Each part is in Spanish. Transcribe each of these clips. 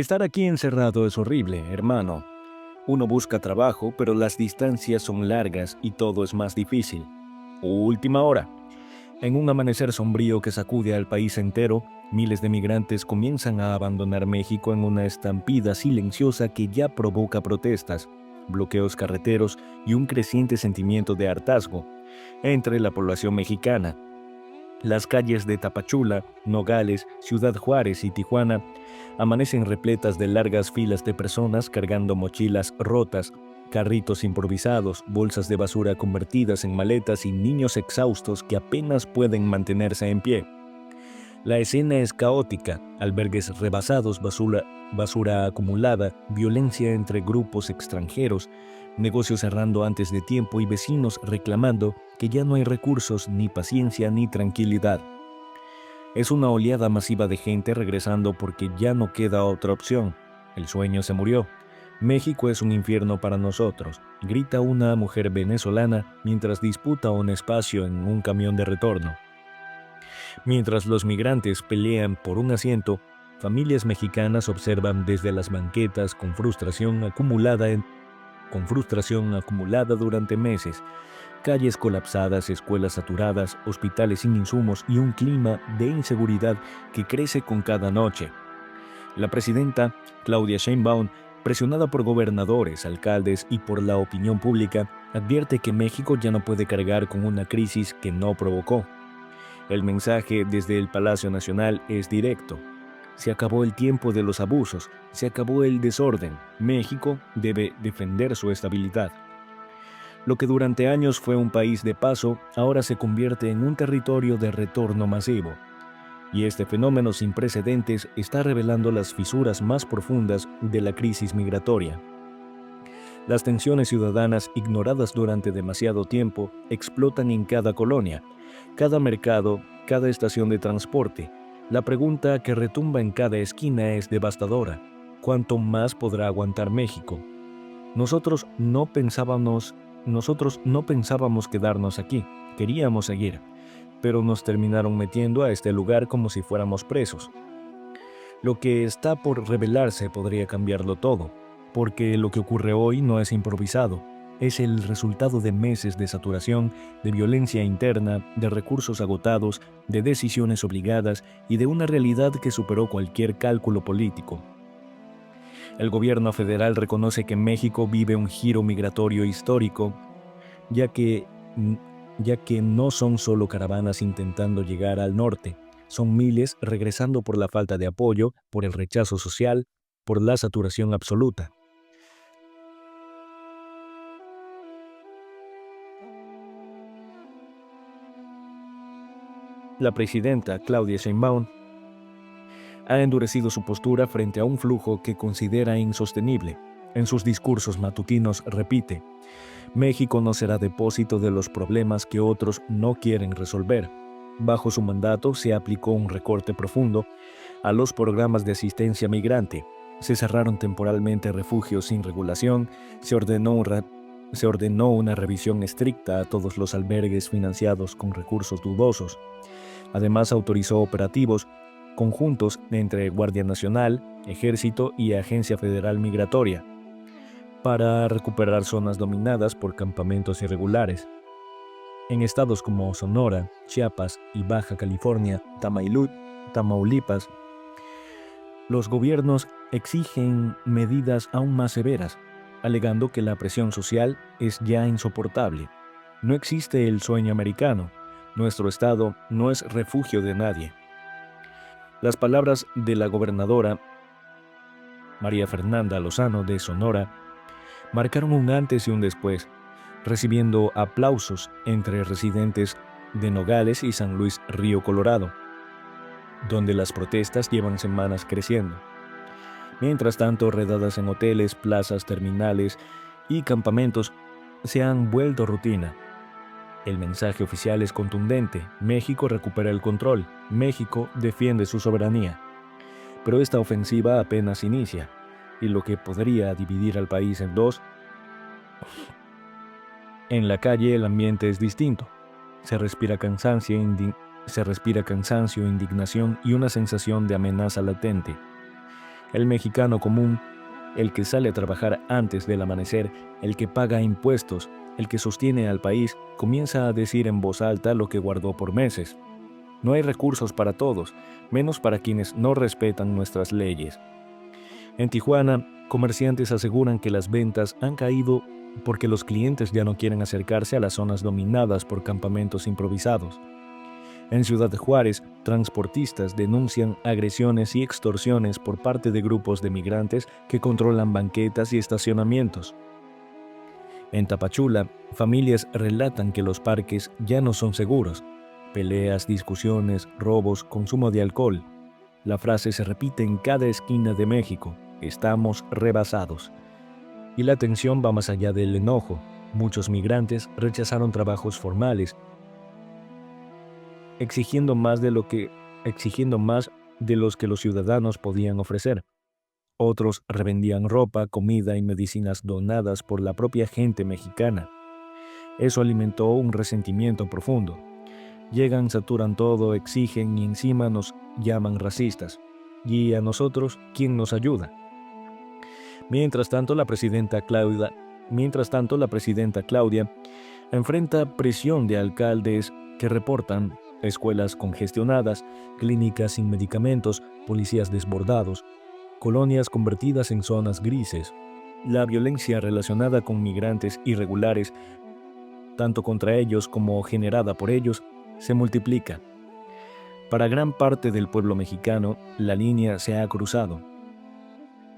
Estar aquí encerrado es horrible, hermano. Uno busca trabajo, pero las distancias son largas y todo es más difícil. Última hora. En un amanecer sombrío que sacude al país entero, miles de migrantes comienzan a abandonar México en una estampida silenciosa que ya provoca protestas, bloqueos carreteros y un creciente sentimiento de hartazgo entre la población mexicana. Las calles de Tapachula, Nogales, Ciudad Juárez y Tijuana amanecen repletas de largas filas de personas cargando mochilas rotas, carritos improvisados, bolsas de basura convertidas en maletas y niños exhaustos que apenas pueden mantenerse en pie. La escena es caótica, albergues rebasados, basura acumulada, violencia entre grupos extranjeros, negocios cerrando antes de tiempo y vecinos reclamando que ya no hay recursos, ni paciencia, ni tranquilidad. Es una oleada masiva de gente regresando porque ya no queda otra opción. El sueño se murió. México es un infierno para nosotros, grita una mujer venezolana mientras disputa un espacio en un camión de retorno. Mientras los migrantes pelean por un asiento, familias mexicanas observan desde las banquetas con frustración acumulada durante meses, calles colapsadas, escuelas saturadas, hospitales sin insumos y un clima de inseguridad que crece con cada noche. La presidenta, Claudia Sheinbaum, presionada por gobernadores, alcaldes y por la opinión pública, advierte que México ya no puede cargar con una crisis que no provocó. El mensaje desde el Palacio Nacional es directo. Se acabó el tiempo de los abusos, se acabó el desorden. México debe defender su estabilidad. Lo que durante años fue un país de paso, ahora se convierte en un territorio de retorno masivo. Y este fenómeno sin precedentes está revelando las fisuras más profundas de la crisis migratoria. Las tensiones ciudadanas ignoradas durante demasiado tiempo explotan en cada colonia, cada mercado, cada estación de transporte. La pregunta que retumba en cada esquina es devastadora. ¿Cuánto más podrá aguantar México? Nosotros no pensábamos quedarnos aquí, queríamos seguir, pero nos terminaron metiendo a este lugar como si fuéramos presos. Lo que está por revelarse podría cambiarlo todo, porque lo que ocurre hoy no es improvisado, es el resultado de meses de saturación, de violencia interna, de recursos agotados, de decisiones obligadas y de una realidad que superó cualquier cálculo político. El gobierno federal reconoce que México vive un giro migratorio histórico, ya que no son solo caravanas intentando llegar al norte, son miles regresando por la falta de apoyo, por el rechazo social, por la saturación absoluta. La presidenta, Claudia Sheinbaum, ha endurecido su postura frente a un flujo que considera insostenible. En sus discursos matutinos repite: México no será depósito de los problemas que otros no quieren resolver. Bajo su mandato se aplicó un recorte profundo a los programas de asistencia migrante. Se cerraron temporalmente refugios sin regulación, se ordenó una revisión estricta a todos los albergues financiados con recursos dudosos. Además, autorizó operativos conjuntos entre Guardia Nacional, Ejército y Agencia Federal Migratoria para recuperar zonas dominadas por campamentos irregulares. En estados como Sonora, Chiapas y Baja California, Tamaulipas, los gobiernos exigen medidas aún más severas, alegando que la presión social es ya insoportable. No existe el sueño americano. Nuestro estado no es refugio de nadie. Las palabras de la gobernadora María Fernanda Lozano de Sonora marcaron un antes y un después, recibiendo aplausos entre residentes de Nogales y San Luis Río Colorado, donde las protestas llevan semanas creciendo. Mientras tanto, redadas en hoteles, plazas, terminales y campamentos se han vuelto rutina. El mensaje oficial es contundente: México recupera el control, México defiende su soberanía. Pero esta ofensiva apenas inicia, y lo que podría dividir al país en dos. En la calle el ambiente es distinto. Se respira cansancio, indignación y una sensación de amenaza latente. El mexicano común, el que sale a trabajar antes del amanecer, el que paga impuestos, el que sostiene al país, comienza a decir en voz alta lo que guardó por meses. No hay recursos para todos, menos para quienes no respetan nuestras leyes. En Tijuana, comerciantes aseguran que las ventas han caído porque los clientes ya no quieren acercarse a las zonas dominadas por campamentos improvisados. En Ciudad de Juárez, transportistas denuncian agresiones y extorsiones por parte de grupos de migrantes que controlan banquetas y estacionamientos. En Tapachula, familias relatan que los parques ya no son seguros. Peleas, discusiones, robos, consumo de alcohol. La frase se repite en cada esquina de México: estamos rebasados. Y la tensión va más allá del enojo. Muchos migrantes rechazaron trabajos formales, exigiendo más de los que los ciudadanos podían ofrecer. Otros revendían ropa, comida y medicinas donadas por la propia gente mexicana. Eso alimentó un resentimiento profundo. Llegan, saturan todo, exigen y encima nos llaman racistas. ¿Y a nosotros quién nos ayuda? Mientras tanto, la presidenta Claudia enfrenta presión de alcaldes que reportan escuelas congestionadas, clínicas sin medicamentos, policías desbordados, colonias convertidas en zonas grises. La violencia relacionada con migrantes irregulares, tanto contra ellos como generada por ellos, se multiplica. Para gran parte del pueblo mexicano, la línea se ha cruzado.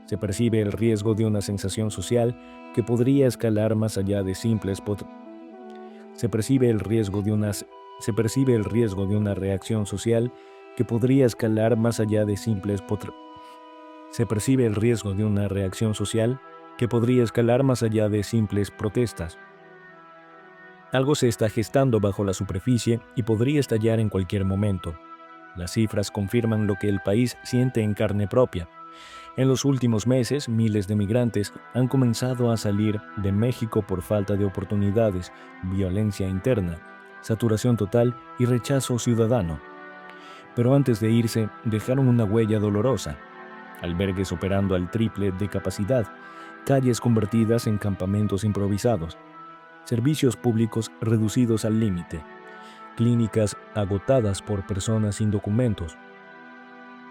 Se percibe el riesgo de una sensación social que podría escalar más allá de simples Se percibe el riesgo de una reacción social que podría escalar más allá de simples protestas. Algo se está gestando bajo la superficie y podría estallar en cualquier momento. Las cifras confirman lo que el país siente en carne propia. En los últimos meses, miles de migrantes han comenzado a salir de México por falta de oportunidades, violencia interna, saturación total y rechazo ciudadano. Pero antes de irse, dejaron una huella dolorosa. Albergues operando al triple de capacidad, calles convertidas en campamentos improvisados, servicios públicos reducidos al límite, clínicas agotadas por personas sin documentos.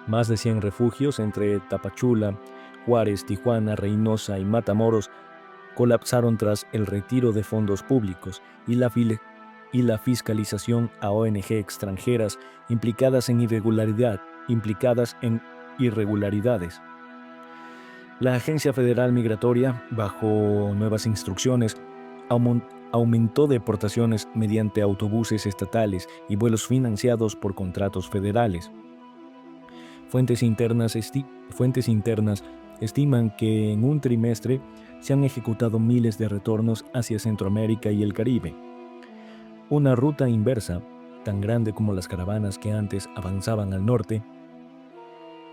Más de 100 refugios entre Tapachula, Juárez, Tijuana, Reynosa y Matamoros colapsaron tras el retiro de fondos públicos y la fiscalización a ONG extranjeras implicadas en irregularidades. La Agencia Federal Migratoria, bajo nuevas instrucciones, aumentó deportaciones mediante autobuses estatales y vuelos financiados por contratos federales. Fuentes internas estiman que en un trimestre se han ejecutado miles de retornos hacia Centroamérica y el Caribe. Una ruta inversa, tan grande como las caravanas que antes avanzaban al norte.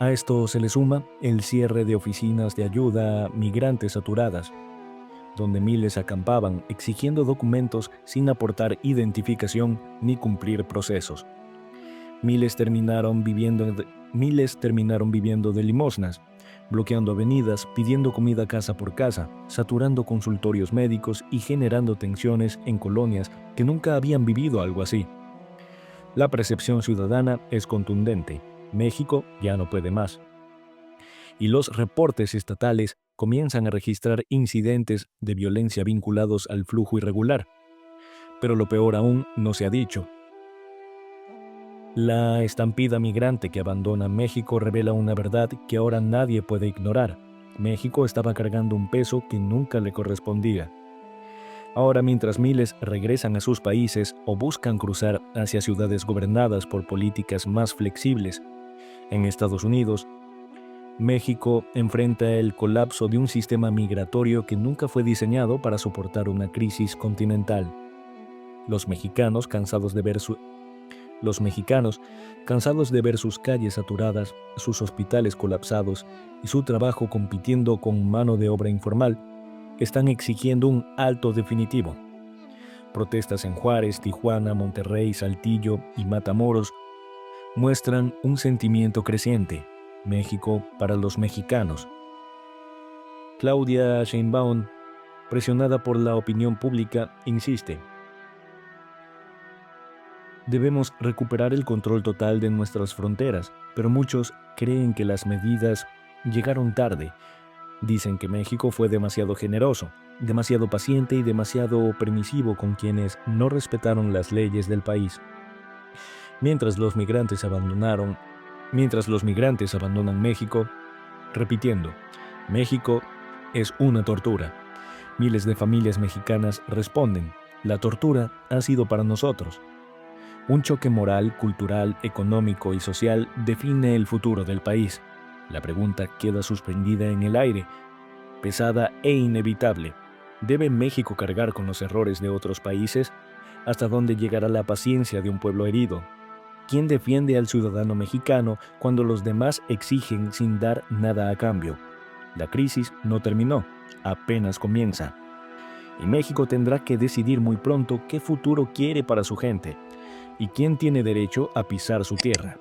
A esto se le suma el cierre de oficinas de ayuda a migrantes saturadas, donde miles acampaban exigiendo documentos sin aportar identificación ni cumplir procesos. Miles terminaron viviendo de limosnas, bloqueando avenidas, pidiendo comida casa por casa, saturando consultorios médicos y generando tensiones en colonias que nunca habían vivido algo así. La percepción ciudadana es contundente: México ya no puede más. Y los reportes estatales comienzan a registrar incidentes de violencia vinculados al flujo irregular. Pero lo peor aún no se ha dicho. La estampida migrante que abandona México revela una verdad que ahora nadie puede ignorar. México estaba cargando un peso que nunca le correspondía. Ahora, mientras miles regresan a sus países o buscan cruzar hacia ciudades gobernadas por políticas más flexibles, en Estados Unidos, México enfrenta el colapso de un sistema migratorio que nunca fue diseñado para soportar una crisis continental. Los mexicanos, cansados de ver sus calles saturadas, sus hospitales colapsados y su trabajo compitiendo con mano de obra informal, están exigiendo un alto definitivo. Protestas en Juárez, Tijuana, Monterrey, Saltillo y Matamoros muestran un sentimiento creciente: México para los mexicanos. Claudia Sheinbaum, presionada por la opinión pública, insiste: debemos recuperar el control total de nuestras fronteras, pero muchos creen que las medidas llegaron tarde. Dicen que México fue demasiado generoso, demasiado paciente y demasiado permisivo con quienes no respetaron las leyes del país. Mientras los migrantes abandonan México, repitiendo: México es una tortura. Miles de familias mexicanas responden: la tortura ha sido para nosotros. Un choque moral, cultural, económico y social define el futuro del país. La pregunta queda suspendida en el aire, pesada e inevitable. ¿Debe México cargar con los errores de otros países? ¿Hasta dónde llegará la paciencia de un pueblo herido? ¿Quién defiende al ciudadano mexicano cuando los demás exigen sin dar nada a cambio? La crisis no terminó, apenas comienza. Y México tendrá que decidir muy pronto qué futuro quiere para su gente y quién tiene derecho a pisar su tierra.